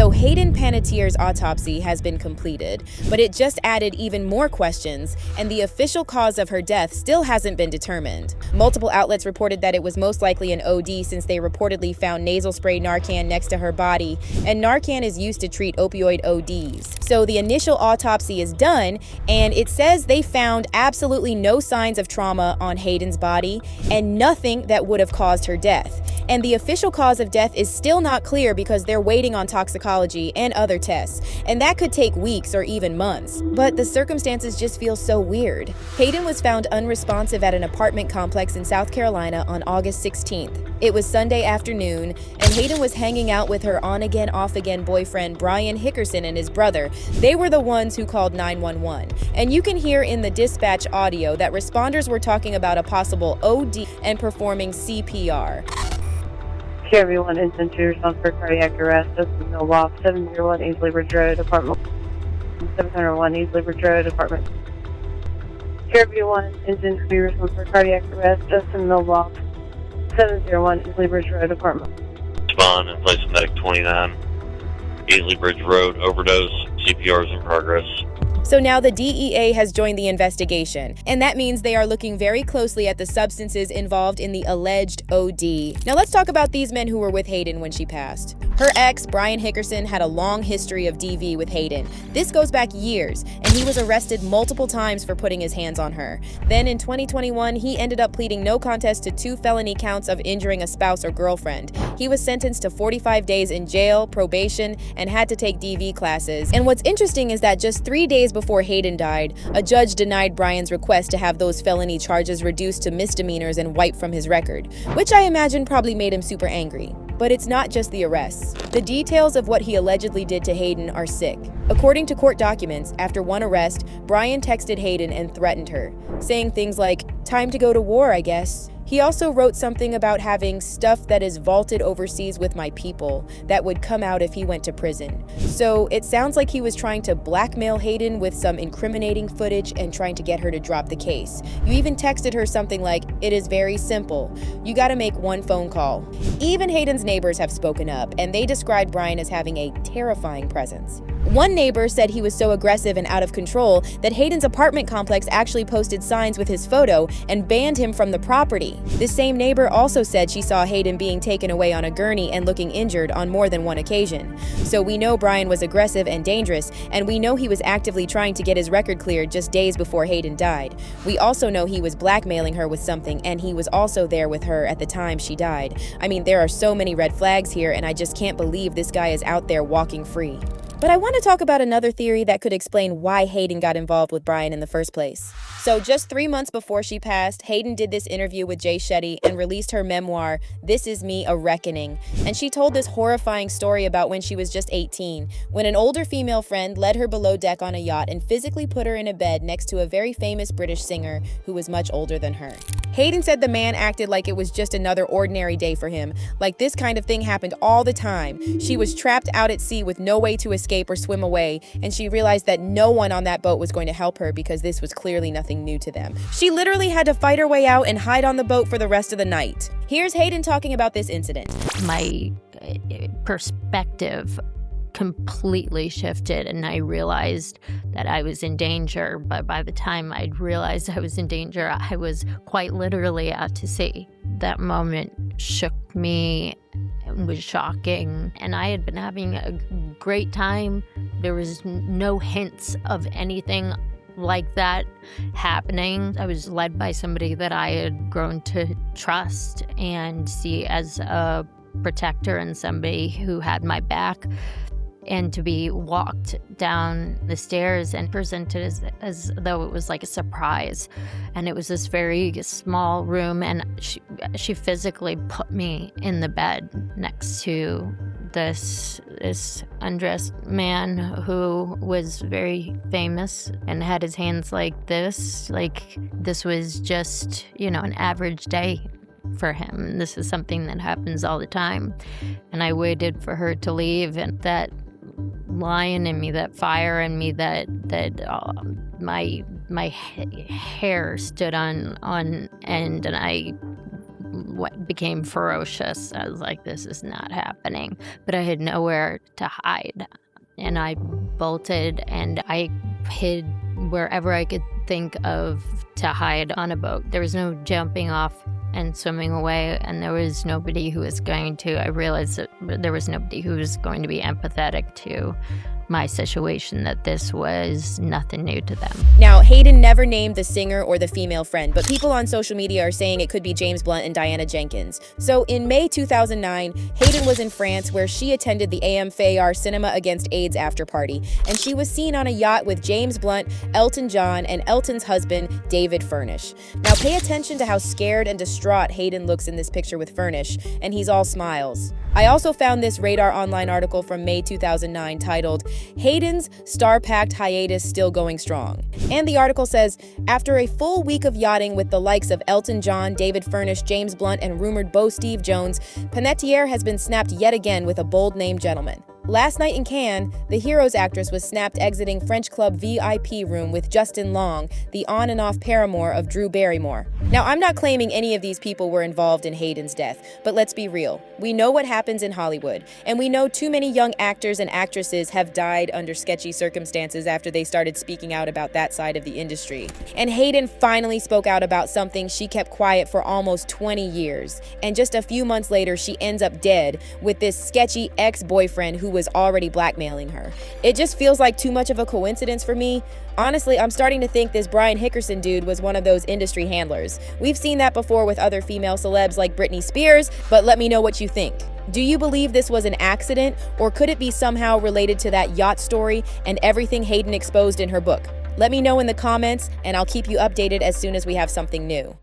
So Hayden Panettiere's autopsy has been completed, but it just added even more questions, and the official cause of her death still hasn't been determined. Multiple outlets reported that it was most likely an OD since they reportedly found nasal spray Narcan next to her body, and Narcan is used to treat opioid ODs. So the initial autopsy is done, and it says they found absolutely no signs of trauma on Hayden's body and nothing that would have caused her death. And the official cause of death is still not clear because they're waiting on toxicology and other tests, and that could take weeks or even months. But the circumstances just feel so weird. Hayden was found unresponsive at an apartment complex in South Carolina on August 16th. It was Sunday afternoon, and Hayden was hanging out with her on-again, off-again boyfriend Brian Hickerson and his brother. They were the ones who called 911. And you can hear in the dispatch audio that responders were talking about a possible OD and performing CPR. Everyone is injured on for cardiac arrest. This is Milwaukee, 701 East Ridge Road, apartment 701 East Ridge Road, apartment. Everyone is injured on for cardiac arrest. Justin Milwaukee, 701 East Ridge Road, apartment. Spawn and place medic 29, Easley Bridge Road, overdose. CPR is in progress. So now the DEA has joined the investigation, and that means they are looking very closely at the substances involved in the alleged OD. Now let's talk about these men who were with Hayden when she passed. Her ex, Brian Hickerson, had a long history of DV with Hayden. This goes back years, and he was arrested multiple times for putting his hands on her. Then in 2021, he ended up pleading no contest to 2 felony counts of injuring a spouse or girlfriend. He was sentenced to 45 days in jail, probation, and had to take DV classes. And what's interesting is that just 3 days before Hayden died, a judge denied Brian's request to have those felony charges reduced to misdemeanors and wiped from his record, which I imagine probably made him super angry. But it's not just the arrests. The details of what he allegedly did to Hayden are sick. According to court documents, after one arrest, Brian texted Hayden and threatened her, saying things like, "Time to go to war, I guess." He also wrote something about having stuff that is vaulted overseas with my people that would come out if he went to prison. So it sounds like he was trying to blackmail Hayden with some incriminating footage and trying to get her to drop the case. You even texted her something like, "It is very simple. You gotta make one phone call." Even Hayden's neighbors have spoken up, and they described Brian as having a terrifying presence. One neighbor said he was so aggressive and out of control that Hayden's apartment complex actually posted signs with his photo and banned him from the property. This same neighbor also said she saw Hayden being taken away on a gurney and looking injured on more than one occasion. So we know Brian was aggressive and dangerous, and we know he was actively trying to get his record cleared just days before Hayden died. We also know he was blackmailing her with something, and he was also there with her at the time she died. I mean, there are so many red flags here, and I just can't believe this guy is out there walking free. But I want to talk about another theory that could explain why Hayden got involved with Brian in the first place. So just 3 months before she passed, Hayden did this interview with Jay Shetty and released her memoir, This Is Me, A Reckoning. And she told this horrifying story about when she was just 18, when an older female friend led her below deck on a yacht and physically put her in a bed next to a very famous British singer who was much older than her. Hayden said the man acted like it was just another ordinary day for him, like this kind of thing happened all the time. She was trapped out at sea with no way to escape or swim away, and she realized that no one on that boat was going to help her because this was clearly nothing new to them. She literally had to fight her way out and hide on the boat for the rest of the night. Here's Hayden talking about this incident. My perspective completely shifted, and I realized that I was in danger. But by the time I'd realized I was in danger, I was quite literally out to sea. That moment shook me and was shocking, and I had been having a great time. There was no hints of anything like that happening. I was led by somebody that I had grown to trust and see as a protector and somebody who had my back. And to be walked down the stairs and presented as though it was like a surprise. And it was this very small room, and she physically put me in the bed next to this undressed man who was very famous and had his hands like this was just, an average day for him. This is something that happens all the time. And I waited for her to leave, and that lion in me, that fire in me, that my hair stood on end, and I became ferocious. I was like, this is not happening. But I had nowhere to hide. And I bolted and I hid wherever I could think of to hide on a boat. There was no jumping off and swimming away, and there was nobody who was going to, I realized that there was nobody who was going to be empathetic to my situation, that this was nothing new to them. Now, Hayden never named the singer or the female friend, but people on social media are saying it could be James Blunt and Diana Jenkins. So in May 2009, Hayden was in France where she attended the AM Fayard Cinema Against AIDS after party, and she was seen on a yacht with James Blunt, Elton John, and Elton's husband, David Furnish. Now pay attention to how scared and distraught Hayden looks in this picture with Furnish, and he's all smiles. I also found this Radar Online article from May 2009 titled, Hayden's Star-Packed Hiatus Still Going Strong. And the article says, after a full week of yachting with the likes of Elton John, David Furnish, James Blunt, and rumored beau Steve Jones, Panettiere has been snapped yet again with a bold-name gentleman. Last night in Cannes, the Heroes actress was snapped exiting French Club VIP room with Justin Long, the on and off paramour of Drew Barrymore. Now, I'm not claiming any of these people were involved in Hayden's death, but let's be real. We know what happens in Hollywood, and we know too many young actors and actresses have died under sketchy circumstances after they started speaking out about that side of the industry. And Hayden finally spoke out about something she kept quiet for almost 20 years. And just a few months later, she ends up dead with this sketchy ex-boyfriend who was already blackmailing her. It just feels like too much of a coincidence for me. Honestly, I'm starting to think this Brian Hickerson dude was one of those industry handlers. We've seen that before with other female celebs like Britney Spears, but let me know what you think. Do you believe this was an accident, or could it be somehow related to that yacht story and everything Hayden exposed in her book? Let me know in the comments, and I'll keep you updated as soon as we have something new.